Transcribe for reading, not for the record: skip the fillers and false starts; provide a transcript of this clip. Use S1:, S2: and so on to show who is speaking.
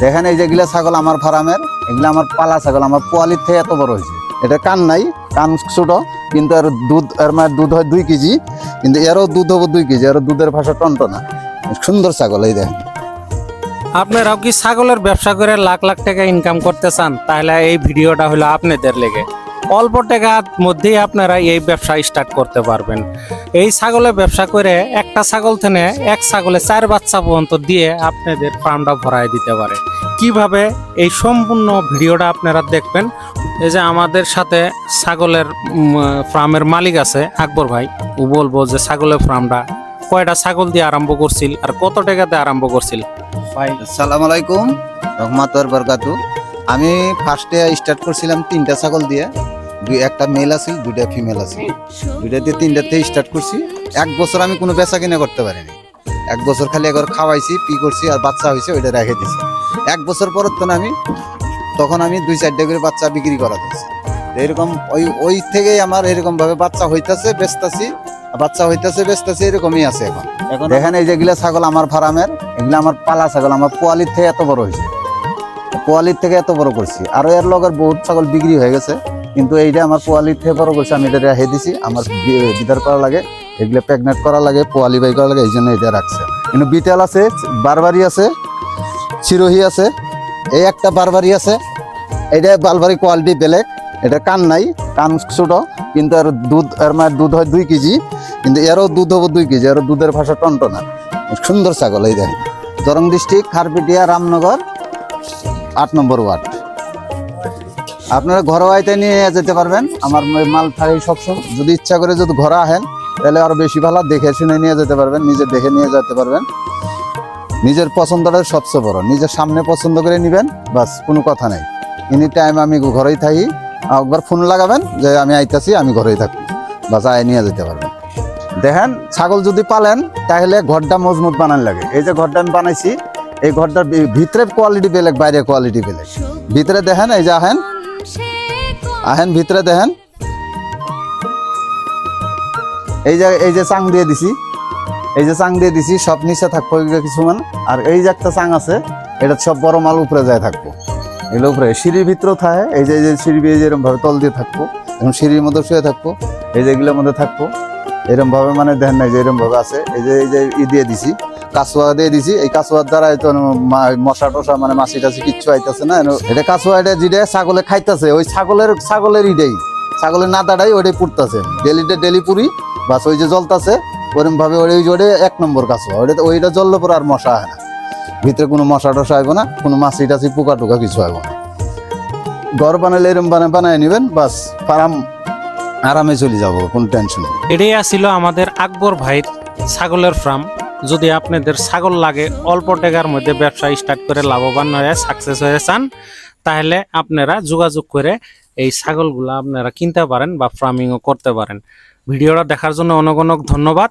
S1: দেখেন এই যেগুলা ছাগল আমার ফার্মের, এগুলা আমার পালা ছাগল, আমার পোয়ালির থেকে এত বড় হয়েছে। এটা কান নাই, কান ছোট, কিন্তু এর দুধ, এর মায়ের দুধ হয় 2 কেজি, কিন্তু এরও দুধ হবো 2 কেজি। এর দুধের ভাষা টনটনা, সুন্দর ছাগল। এই দেখেন,
S2: আপনারাও কি ছাগলের ব্যবসা করে লাখ লাখ টাকা ইনকাম করতে চান? তাহলে এই ভিডিওটা হলো আপনাদের লেগে। অল্প টাকার মধ্যেই আপনারা এই ব্যবসা স্টার্ট করতে পারবেন। এই ছাগলের ব্যবসা করে একটা ছাগল থেকে এক ছাগলে 4 বাচ্চা পর্যন্ত দিয়ে আপনাদের ফার্মটা ভরায় দিতে পারে। কিভাবে, এই সম্পূর্ণ ভিডিওটা আপনারা দেখবেন। এই যে আমাদের সাথে ছাগলের ফার্মের মালিক আছে আকবর ভাই, ও বলবো যে ছাগলের ফার্মটা কয়টা ছাগল দিয়ে আরম্ভ করছিল আর কত টাকাতে আরম্ভ করছিল।
S1: আসসালামু আলাইকুম রহমাতুল্লাহি বরকাতু। আমি ফার্স্টে স্টার্ট করছিলাম 3টা ছাগল দিয়ে, একটা মেল আছিল, 2টা ফিমেল আছিল। 2টা দিয়ে 3টাতে স্টার্ট করছি। 1 বছর আমি কোনো বেচা কিনা করতে পারিনি। 1 বছর খালি একবার খাওয়াইছি, পি করছি, আর বাচ্চা হয়েছে ওইটা রেখে দিছি। 1 বছর পর তো তখন আমি 2-4টা করে বাচ্চা বিক্রি করা দিচ্ছি। এরকম ওই থেকেই আমার এরকম ভাবে বাচ্চা হইতাছে, বেচতাছি, বাচ্চা হইতাছে, বেচতাছি, এরকমই আছে। এখন দেখেন এই যেগুলা ছাগল আমার ফার্মের, এগুলা আমার পালা ছাগল, আমার পোয়ালির থেকে এত বড় হয়েছে। পোয়ালির থেকে এত বড় করছি, আরো এর লগের বহুত ছাগল বিক্রি হয়ে গেছে, কিন্তু এইটা আমার পোয়ালির থেকে বড় করছি। আমি এটা রেখে দিছি, আমার বিদার করা লাগে, এগুলো প্রেগনেন্ট করা লাগে, পোয়ালি বাই করা লাগে, এই জন্য এটা রাখছে। কিন্তু বিটেল আছে, বারবারি আছে, চিরোহি আছে, এই একটা বারবারি আছে। এটা বারবারি কোয়ালিটি বেলেগ, এটা কান নাই, কান ছোট, কিন্তু এর দুধ, এর মায়ের দুধ হয় 2 কেজি, কিন্তু এরও দুধ হবো 2 কেজি। এর দুধের ভাষা টনটনা, সুন্দর ছাগল। এই দেখেন, দরং ডিস্ট্রিক্ট, খারপিটিয়া, রামনগর, 8 নম্বর ওয়ার্ড। আপনারা ঘরোয়া আইতে নিয়ে যেতে পারবেন। আমার মাল থাকে সবসময়, যদি ইচ্ছা করে যদি ঘরে আহেন তাহলে আরো বেশি ভালো, দেখে শুনে নিয়ে যেতে পারবেন, নিজে দেখে নিয়ে যেতে পারবেন। নিজের পছন্দটা সবচেয়ে বড়, নিজের সামনে পছন্দ করে নেবেন, বাস, কোনো কথা নাই। এনি টাইম আমি ঘরেই থাকি, একবার ফোন লাগাবেন যে আমি আইতাছি, আমি ঘরেই থাকি, বাস, আয় নিয়ে যেতে পারবেন। দেখেন, ছাগল যদি পালেন তাহলে ঘরটা মজবুত বানান লাগে। এই যে ঘরটা আমি বানাইছি, এই ঘরটার ভিতরে কোয়ালিটি বেলেগ, বাইরে কোয়ালিটি বেলেগ। ভিতরে দেখেন, এই যে আহেন ভিতরে দেখেন, এই যে চাং দিয়ে দিছি, এই যে চাং দিয়ে দিছি, সব নিচে থাকবো কিছুমান, আর এই যে একটা চাং আছে, এটা সব বড় মাল উপরে যায় থাকবো। এগুলো উপরে সিঁড়ির ভিতরেও থাকে, এই যে সিঁড়ি যেরকম ভাবে তল দিয়ে থাকবো, এবং সিঁড়ির মধ্যে শুয়ে থাকবো, এই যে এগুলোর মধ্যে থাকবো, এরকম ভাবে, মানে দেখেন না যে এরকম ভাবে আছে। এই যে দিয়ে দিছি, কাছুয়া দিয়ে দিছি। এই কাছুয়ার দ্বারা তো মশা টশা, মানে মাছি টাছি কিচ্ছু আইতেছে না। এটা কাছুয়া, এটা যেটা ছাগলে খাইতেছে, ওই ছাগলের ইডেই, ছাগলের নাদাটাই ওইটাই পুড়তেছে, ডেলি পুরি, বাস, ওই যে জ্বলতেছে ওরকম ভাবে। ওই 1 নম্বর কাছুয়া, ওইটা জ্বললে পরে আর মশা হয় না, ভিতরে কোনো মশা টশা আইব না, কোনো মাছি টাছি পোকা টোকা কিছু আইব না। ঘর বানালে এরকম বানায় নিবেন, বাস, আরামে চলে যাবো, কোনো টেনশন নেই।
S2: এটাই আসছিল আমাদের আকবর ভাইয়ের ছাগলের ফার্ম। যদি আপনাদের ছাগল লাগে, অল্প টাকার মধ্যে ব্যবসা স্টার্ট করে লাভবান হয়ে সাকসেস হয়ে চান, তাহলে আপনারা যোগাযোগ করে এই ছাগলগুলো আপনারা কিনতে পারেন বা ফার্মিংও করতে পারেন। ভিডিওটা দেখার জন্য অনেক অনেক ধন্যবাদ।